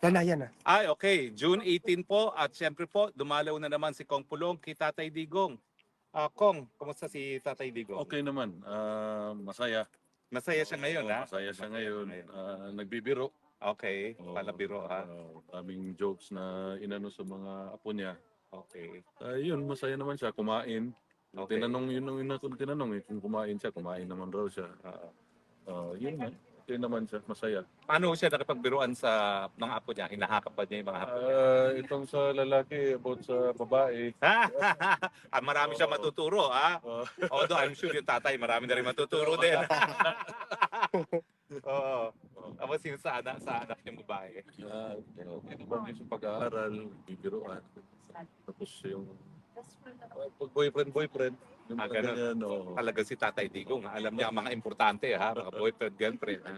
Yan na. Ay, okay. June 18 po at syempre po, dumalaw na naman si Kong Pulong kay Tatay Digong. Kong, kumusta si Tatay Digong? Okay naman, masaya. Masaya siya ngayon, ha? Masaya siya ngayon. Nagbibiro. Okay, palabiro, ha? Daming jokes na inano sa mga apo niya. Okay. Yun, masaya naman siya, kumain. Okay. Tinanong, yun ang tinanong kung kumain siya, kumain naman raw siya. Yun na, okay naman siya, masaya. Paano siya nakipagbiruan sa mga apo niya? Hinahakap ba niya yung mga apo niya? Itong sa lalaki, about sa babae. Marami siya matuturo, ha? Although I'm sure yung tatay, marami na rin matuturo din. Oo. Tapos yung sa anak niyang babae. Okay naman yung sa pag-aaral, bibiruan. Tapos yung pag boyfriend, yung mga Ganun. ganyan, oo. Talaga si Tatay Digong, alam niya ang mga importante, ha? Mga boyfriend, girlfriend, ha?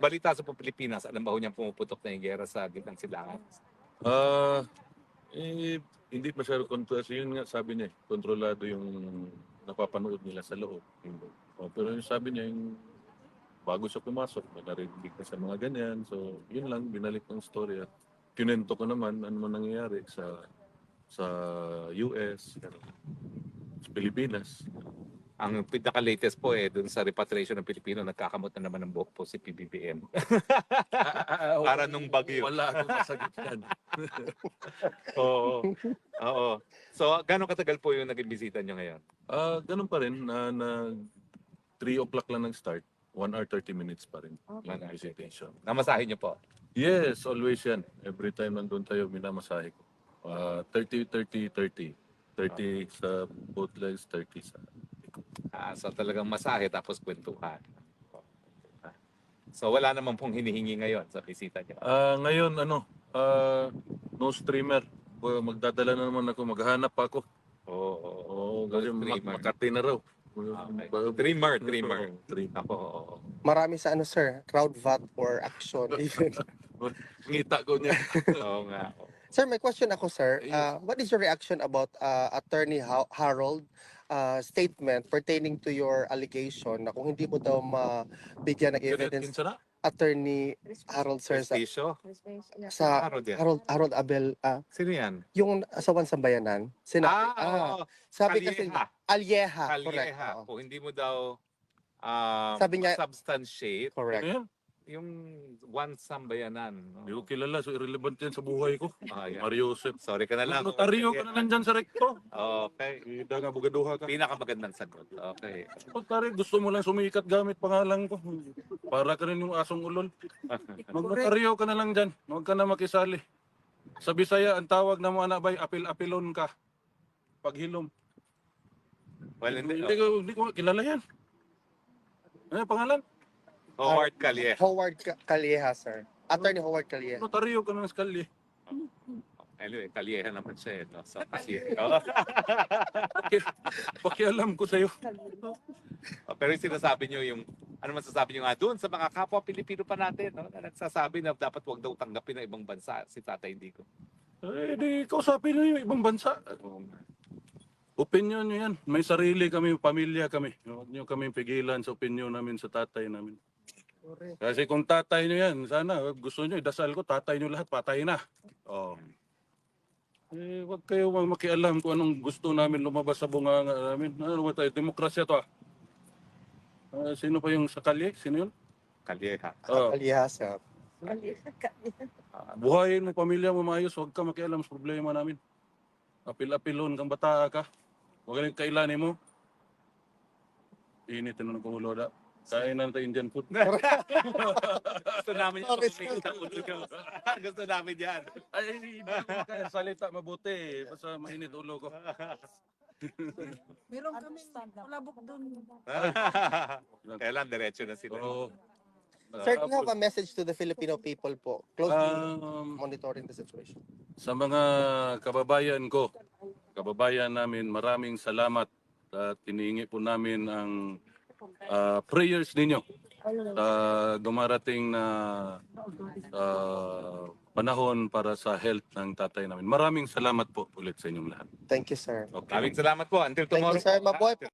Balita sa Pilipinas, alam ba ho niyang pumuputok na yung gera sa gitnang silangan? Hindi masyado kasi yun nga sabi niya, kontrolado yung napapanood nila sa loob. Pero yung sabi niya, yung bago siya pumasok, may narinig na sa mga ganyan. So, yun lang, binalik ng story. At kinento ko naman ano man nangyayari sa US, sa Pilipinas. Ang pinaka-latest po dun sa repatriation ng Pilipino, nagkakamot na naman ng buhok po si PBBM. Para nung bagyo. Wala akong masagot yan. Oo. Oo. So, gano'ng katagal po yung naging bisita niyo ngayon? Ganun pa rin, na 3 o'clock lang nag-start. 1 hour 30 minutes pa rin yung visitation. Namasahe niyo po? Yes, always yan. Every time nandun tayo, minamasahe ko. 30 sa both legs, 30 sa So talagang masahe tapos kwentuhan. So wala naman pong hinihingi ngayon sa bisita niyo? Ngayon, no streamer. Magdadala na naman ako, maghahanap pa ako. Oo. Kasi streamer. Makati na raw. Dreamer. Ako. Marami sa sir, crowd vote or action. Ngita ko niya. Oo nga. Sir, may question ako, sir. Yes. What is your reaction about Attorney Harold statement pertaining to your allegation na kung hindi mo daw mabigyan ng evidence Kinsara? Attorney Harold, sir, Prestigio? sa Harold yan. Harold Abel, Sino yan? yung asawan sambayanan, sinabi, Oo. sabi kasi, Alyeha, correct. Kalyeha. oo. Kung hindi mo daw Sabi niya- substantiate Correct. Ano yan? yung one sambayanan. Hindi ko kilala, so irrelevant yan sa buhay ko. Yan. Mario Joseph. Sorry ka na lang. Notaryo ka na nandyan sa rekto. Okay. Ida nga, bugaduha ka. Pinakamagandang sagot. Okay. Notaryo, gusto mo lang sumikat gamit pangalan ko. Para ka rin yung asong ulol. Magnotaryo ka na lang dyan. Huwag ka na makisali. Sa Bisaya, ang tawag na mo anak bay, apil-apilon ka. Paghilom. Well, Hindi ko kilala yan. Ano yung pangalan? Howard Kalyeha. Howard Calieja, sir. Attorney Howard Calieja. Notaryo ka na sa kalye. Anyway, Kalyeha naman siya. No? So, kasi, Pakialam ko sa'yo. pero yung sinasabi nyo yung, ano masasabi nyo nga doon sa mga kapwa Pilipino pa natin, no? Na nagsasabi na dapat wag daw tanggapin ng ibang bansa si Tatay Digong. Di kausapin nyo yung ibang bansa. Opinion nyo yan. May sarili kami, pamilya kami. Huwag nyo kami pigilan sa opinion namin sa tatay namin. Kasi kung tatay nyo yan, sana gusto nyo, idasal ko, tatay nyo lahat, patay na. Huwag kayo makialam kung anong gusto namin lumabas sa bunganga namin. Ano ba tayo? Demokrasya to. Sino pa yung sa kalye? Sino yun? Kalyeha. Calieja, sir. Buhayin mo, pamilya mo maayos, huwag ka makialam sa problema namin. Apil-apilon kang bata ka. Huwag ka kailanin mo. Init na ng kumulo na. Kain na tayo Indian food. Gusto namin yan. Gusto namin yan. Ay, hindi mo kaya salita mabuti. Basta mainit ulo ko. Meron kami labok doon. Kailan, diretso na sila. Oo. Sir, do you have a message to the Filipino people po? Closely Um, monitoring the situation. Sa mga kababayan ko, kababayan namin, maraming salamat at tinihingi po namin ang prayers ninyo sa dumarating na panahon para sa health ng tatay namin. Maraming salamat po ulit sa inyong lahat. Thank you, sir. Maraming salamat po. Until Thank tomorrow. you, sir. Mabuhay po.